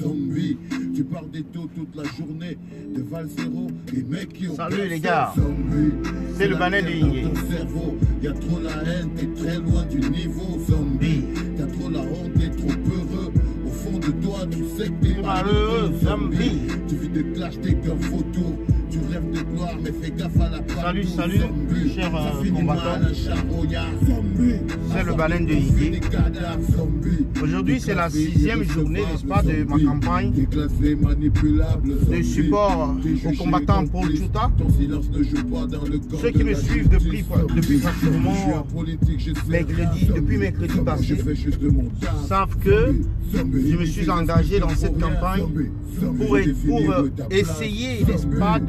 zombie. Tu parles des taux toute la journée, de Valsero, des mecs qui ont... Salut les gars, c'est le Banet de Yingé. Y'a trop la haine, t'es très loin du niveau zombie. T'as trop la honte, t'es trop peureux. Au fond de toi, tu sais que t'es malheureux zombie. Tu vis des clashs, t'es qu'un photo. Tu rêves de gloire, mais fais gaffe à la part. Salut, chers combattants. C'est le Banet de Yingé. Aujourd'hui, c'est la 6e journée, n'est-ce pas, de ma campagne de support aux combattants Paul Tchouta. Ceux qui me suivent depuis pratiquement depuis mercredi passé savent que je me suis engagé dans cette campagne pour essayer, n'est-ce pas,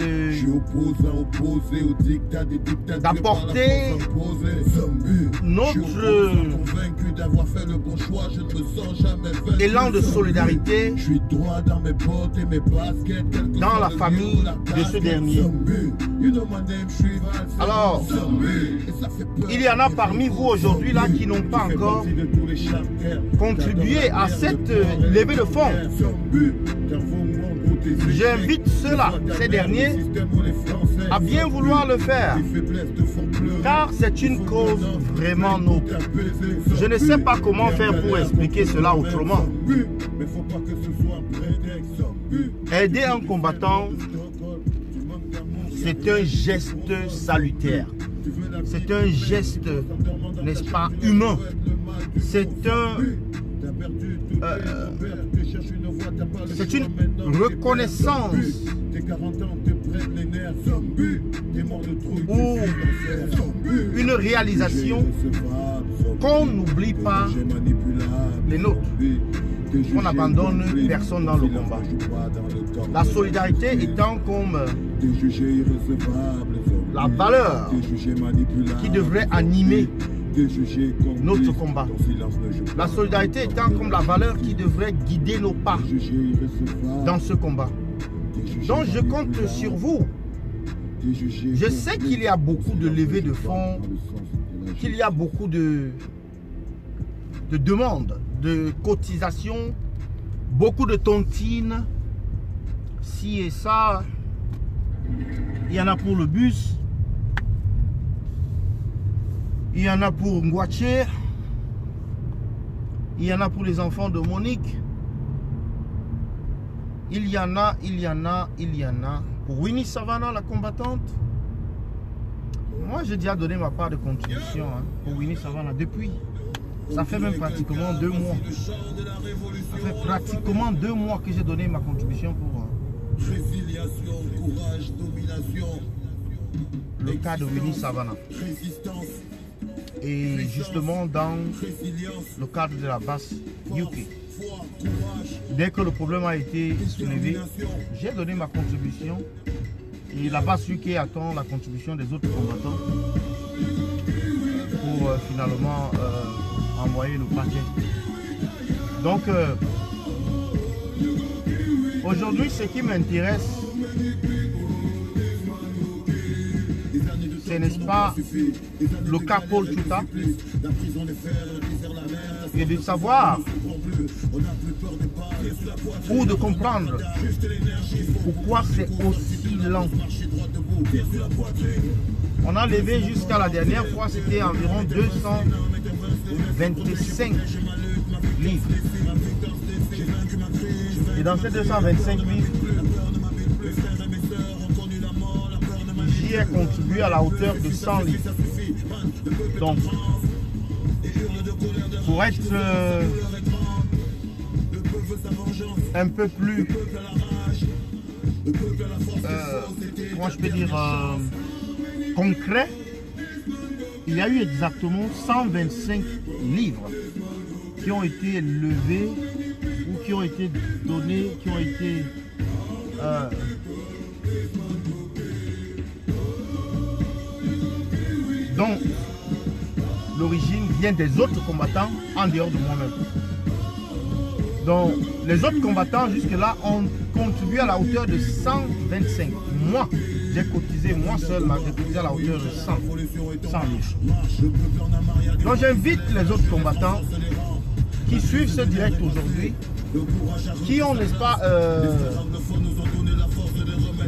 d'apporter notre élan de solidarité dans la famille de ce dernier. Alors, il y en a parmi vous aujourd'hui là qui n'ont pas encore contribué à cette levée de fonds. J'invite ces derniers, à bien vouloir le faire, car c'est une cause vraiment noble. Je ne sais pas comment faire pour expliquer cela autrement. Aider un combattant, c'est un geste salutaire. C'est un geste, n'est-ce pas, humain. C'est une reconnaissance ou une réalisation qu'on n'oublie pas les nôtres. On n'abandonne personne dans le combat. La solidarité étant comme la valeur qui devrait animer notre combat. La solidarité étant comme la valeur qui devrait guider nos pas dans ce combat. Donc je compte sur vous. Je sais qu'il y a beaucoup de levées de fonds, qu'il y a beaucoup de demandes, de cotisations, beaucoup de tontines, ci et ça. Il y en a pour le bus. Il y en a pour Ngouaché, il y en a pour les enfants de Monique, il y en a pour Winnie Savannah, la combattante. Moi, j'ai déjà donné ma part de contribution pour Winnie Savannah depuis. Ça fait même pratiquement 2 mois. Ça fait pratiquement 2 mois que j'ai donné ma contribution pour le cas de Winnie Savannah. Et justement dans le cadre de la base UK. Dès que le problème a été soulevé, j'ai donné ma contribution et la base UK attend la contribution des autres combattants pour finalement envoyer le paquet. Donc aujourd'hui, ce qui m'intéresse, c'est, n'est-ce pas, le cas Paul Tchouta, et de savoir ou de comprendre pourquoi c'est aussi lent. On a levé jusqu'à la dernière fois, c'était environ 225 livres. Et dans ces 225 livres, j'y ai contribué à la hauteur de 100 livres. Donc, pour être un peu plus, comment je peux dire, concret, il y a eu exactement 125 livres qui ont été levés ou qui ont été donnés, qui ont été dont l'origine vient des autres combattants en dehors de moi-même. Donc les autres combattants jusque-là ont contribué à la hauteur de 125. Moi, j'ai cotisé, moi seul, j'ai cotisé à la hauteur de 100 livres. Donc j'invite les autres combattants qui suivent ce direct aujourd'hui qui ont, n'est-ce pas,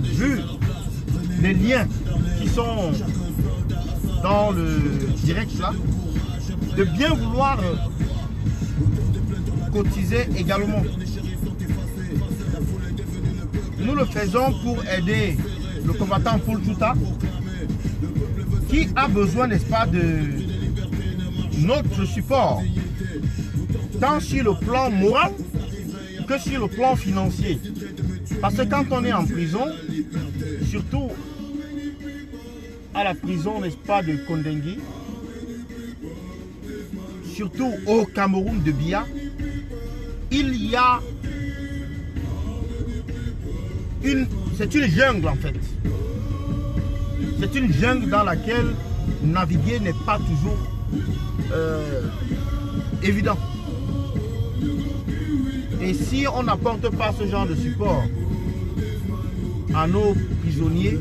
vu les liens qui sont dans le direct là, de bien vouloir cotiser également. Nous le faisons pour aider le combattant Paul Tchouta, qui a besoin, n'est-ce pas, de notre support, tant sur le plan moral que sur le plan financier. Parce que quand on est en prison, surtout à la prison, n'est-ce pas, de Kondengui, surtout au Cameroun de Biya, il y a c'est une jungle en fait. C'est une jungle dans laquelle naviguer n'est pas toujours évident. Et si on n'apporte pas ce genre de support à nos prisonniers,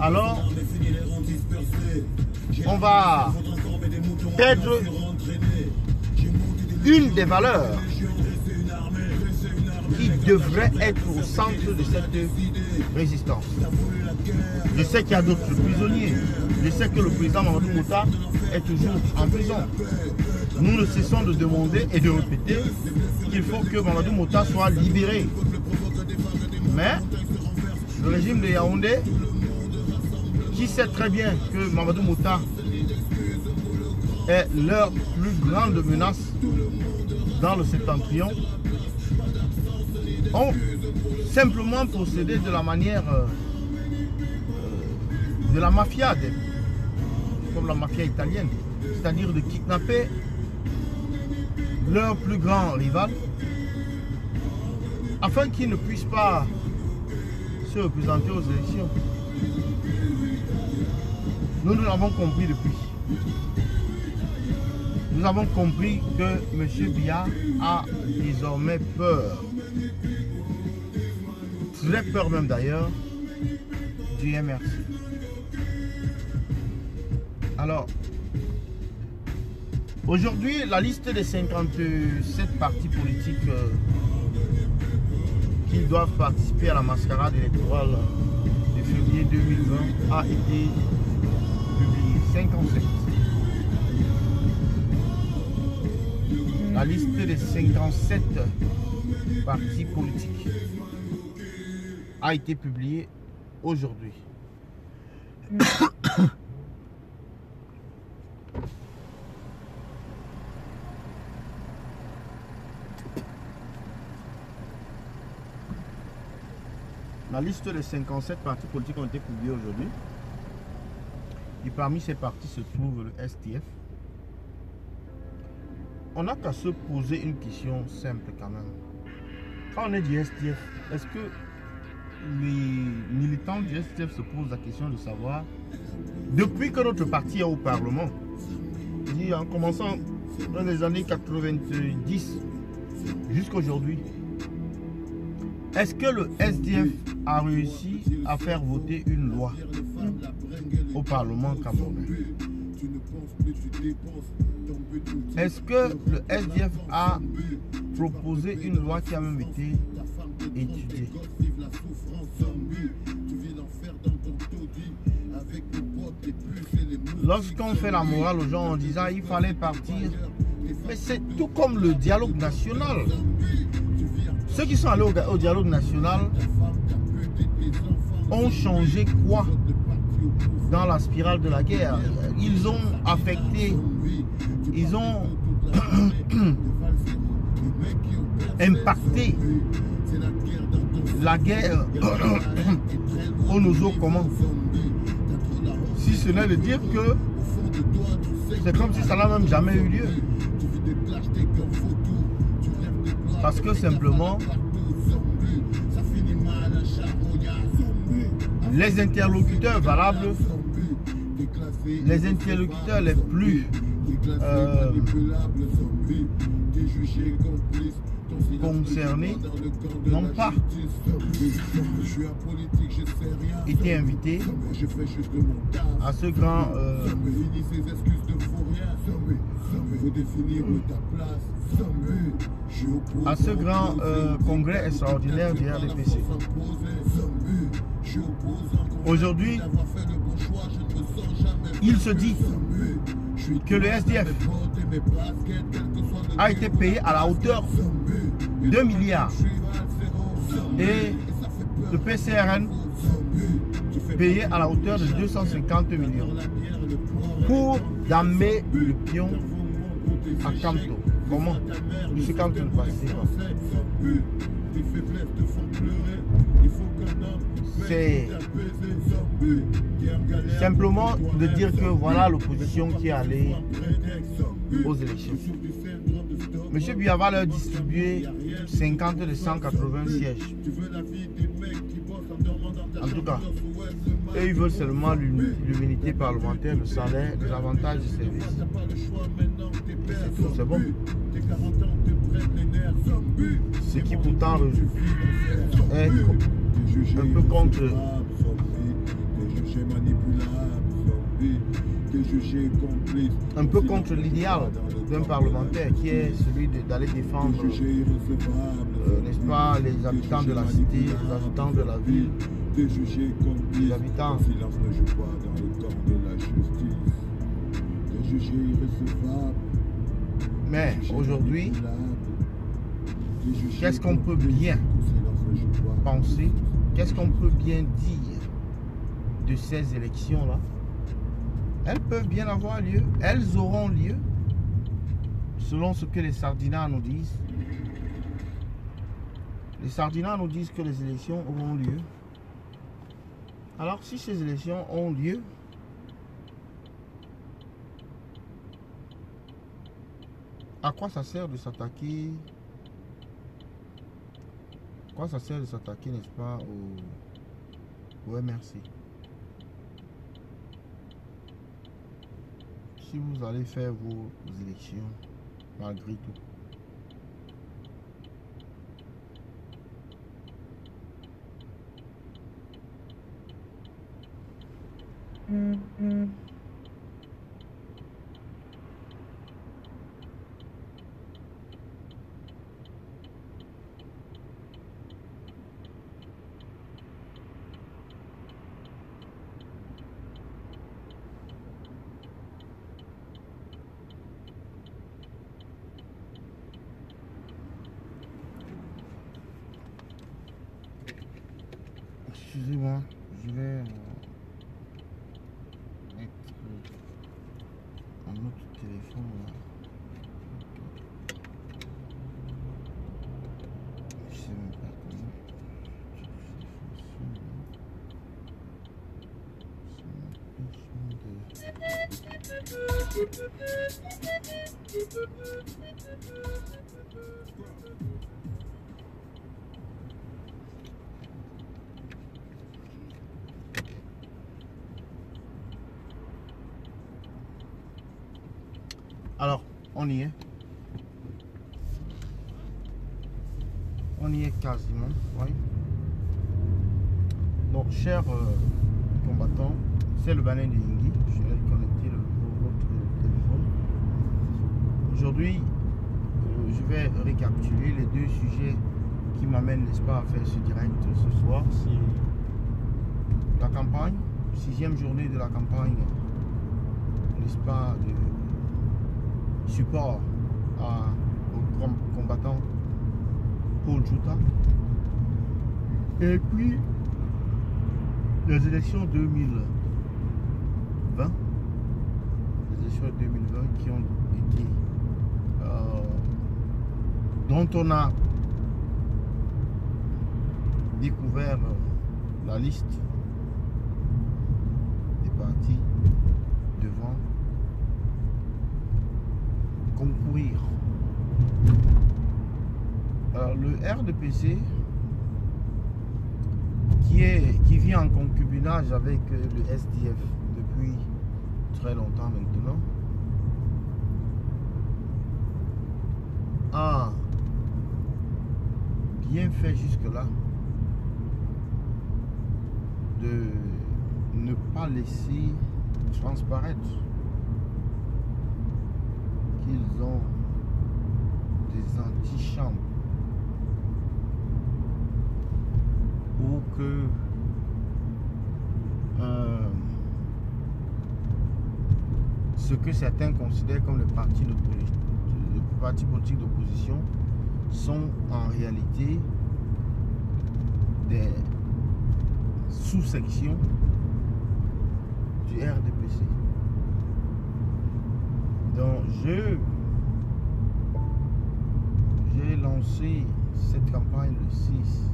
alors on va perdre une des valeurs qui devrait être au centre de cette résistance. Je sais qu'il y a d'autres prisonniers. Je sais que le président Mamadou Mouta est toujours en prison. Nous ne cessons de demander et de répéter qu'il faut que Mamadou Mouta soit libéré. Mais le régime de Yaoundé, qui sait très bien que Mamadou Mouta est leur plus grande menace dans le septentrion, ont simplement procédé de la manière de la mafia, comme la mafia italienne, c'est-à-dire de kidnapper leur plus grand rival afin qu'ils ne puissent pas se représenter aux élections. Nous l'avons compris depuis. Nous avons compris que M. Biya a désormais peur. Très peur même d'ailleurs du MRC. Alors, aujourd'hui, la liste des 57 partis politiques qui doivent participer à la mascarade électorale de février 2020 a été publiée. 57. La liste des 57 partis politiques a été publiée aujourd'hui. La liste des 57 partis politiques ont été publiés aujourd'hui. Et parmi ces partis se trouve le STF. On n'a qu'à se poser une question simple quand même. Quand on est du STF, est-ce que les militants du STF se posent la question de savoir, depuis que notre parti est au Parlement, en commençant dans les années 90 jusqu'à aujourd'hui, est-ce que le SDF a réussi à faire voter une loi au Parlement camerounais? Est-ce que le SDF a proposé une loi qui a même été étudiée? Lorsqu'on fait la morale aux gens en disant il fallait partir, mais c'est tout comme le dialogue national. Ceux qui sont allés au dialogue national ont changé quoi dans la spirale de la guerre? Ils ont affecté, ils ont impacté la guerre au nozo comment? Si ce n'est de dire que c'est comme si ça n'a même jamais eu lieu. Parce que simplement, les interlocuteurs valables, les interlocuteurs les plus concernés n'ont pas été invités à ce grand congrès extraordinaire du RDPC. Aujourd'hui, il se dit que le SDF a été payé à la hauteur de 2 milliards et le PCRN payé à la hauteur de 250 millions pour damer le pion à Kanto. Comment? M. Kanto ne passait pas. C'est simplement de dire que voilà l'opposition qui est allée aux élections. M. Biya va leur distribuer 50 de 180 sièges. En tout cas, eux, ils veulent seulement l'immunité parlementaire, le salaire, les avantages de service. C'est tout, c'est bon. Ce qui pourtant est un peu contre l'idéal d'un parlementaire qui est celui d'aller défendre n'est-ce pas, les habitants de la cité, les habitants de la ville, les habitants. Mais aujourd'hui, qu'est-ce qu'on peut bien penser, qu'est-ce qu'on peut bien dire de ces élections-là? Elles peuvent bien avoir lieu, elles auront lieu, selon ce que les Sardinats nous disent. Les Sardinats nous disent que les élections auront lieu. Alors, si ces élections ont lieu, à quoi ça sert de s'attaquer? À quoi ça sert de s'attaquer, n'est-ce pas, au MRC? Si vous allez faire vos élections, malgré tout. Excusez-moi, je vais mettre un autre téléphone là. Je sais même pas comment. Alors, on y est. On y est quasiment, oui. Donc, chers combattants, c'est le Banin de Yingui. Je vais connecter votre téléphone. Aujourd'hui, je vais récapituler les deux sujets qui m'amènent, n'est-ce pas, à faire ce direct ce soir. C'est la campagne, 6e journée de la campagne, n'est-ce pas, de support aux combattants Paul Tchouta. Et puis les élections 2020, les élections 2020 qui ont été dont on a découvert la liste des partis devant concourir. Alors, le RDPC qui vit en concubinage avec le SDF depuis très longtemps maintenant a bien fait jusque-là de ne pas laisser transparaître qu'ils ont des antichambres ou que ce que certains considèrent comme le parti politique d'opposition sont en réalité des sous-sections du RDPC. Donc j'ai lancé cette campagne le 6.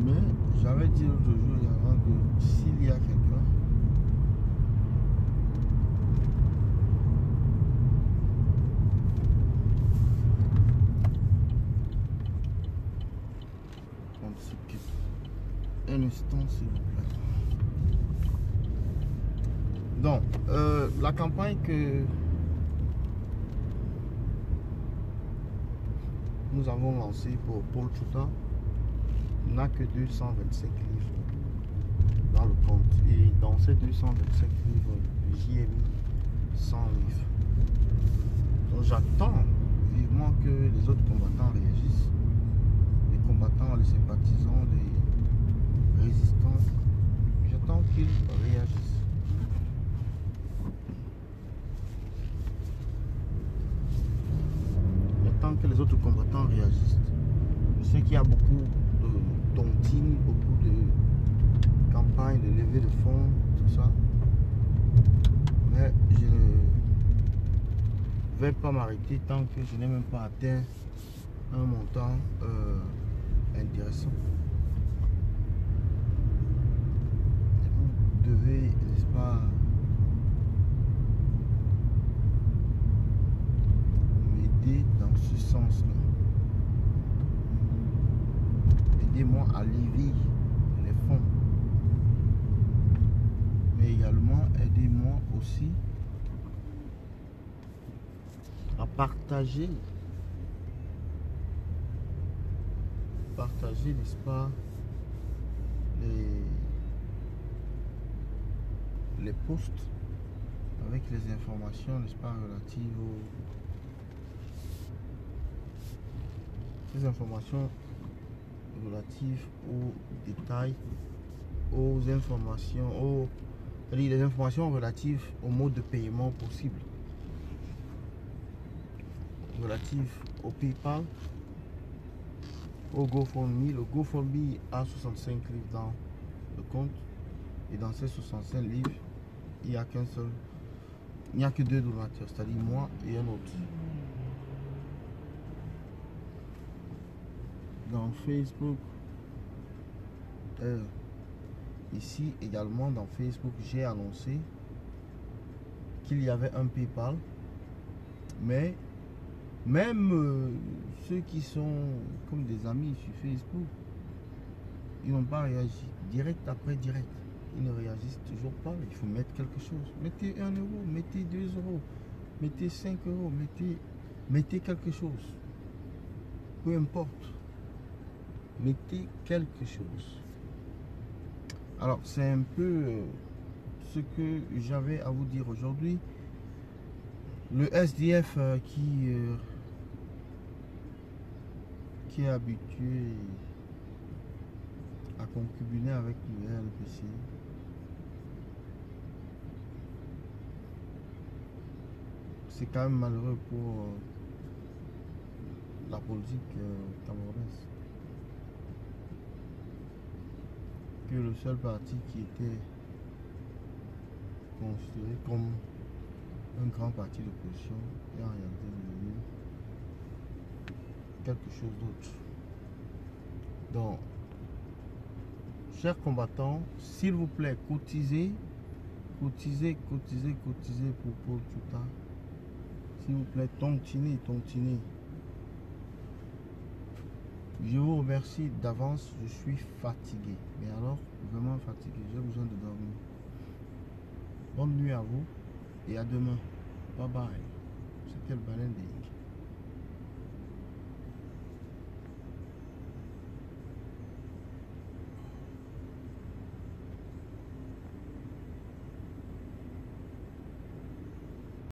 Mais j'avais dit l'autre jour avant que s'il y a quelqu'un un instant s'il vous plaît. Donc la campagne que nous avons lancée pour Paul Tchouta n'a que 225 livres dans le compte, et dans ces 225 livres j'y ai mis 100 livres. Donc j'attends vivement que les autres combattants réagissent, les combattants, les sympathisants, les résistants. J'attends qu'ils réagissent. J'attends que les autres combattants réagissent. Je sais qu'il y a beaucoup de tontines, beaucoup de campagnes, de levée de fonds, tout ça. Mais je ne vais pas m'arrêter tant que je n'ai même pas atteint un montant intéressant. Vous devez, n'est-ce pas, m'aider dans ce sens-là. Aidez-moi à lever les fonds. Mais également, aidez-moi aussi à partager, n'est-ce pas, les posts avec les informations, n'est-ce pas, relatives aux détails, aux informations, les informations relatives au mode de paiement possible, relatives au PayPal, au GoFundMe. Le GoFundMe a 65 livres dans le compte, et dans ces 65 livres, il n'y a qu'un seul, il n'y a que 2 donateurs, c'est-à-dire moi et un autre. Dans Facebook, ici également dans Facebook, j'ai annoncé qu'il y avait un PayPal, mais même ceux qui sont comme des amis sur Facebook, ils n'ont pas réagi. Direct après direct, ils ne réagissent toujours pas. Il faut mettre quelque chose. Mettez 1 euro, mettez 2 euros, mettez 5 euros, mettez quelque chose. Peu importe. Mettez quelque chose. Alors, c'est un peu ce que j'avais à vous dire aujourd'hui. Le SDF qui est habitué à concubiner avec le RDPC, c'est quand même malheureux pour la politique camerounaise. Que le seul parti qui était considéré comme un grand parti d'opposition est en réalité devenu quelque chose d'autre. Donc, chers combattants, s'il vous plaît, cotisez pour Paul Tchouta. S'il vous plaît, tontiner. Je vous remercie d'avance, je suis fatigué. Mais alors, vraiment fatigué, j'ai besoin de dormir. Bonne nuit à vous et à demain. Bye bye. C'était quelle baleine de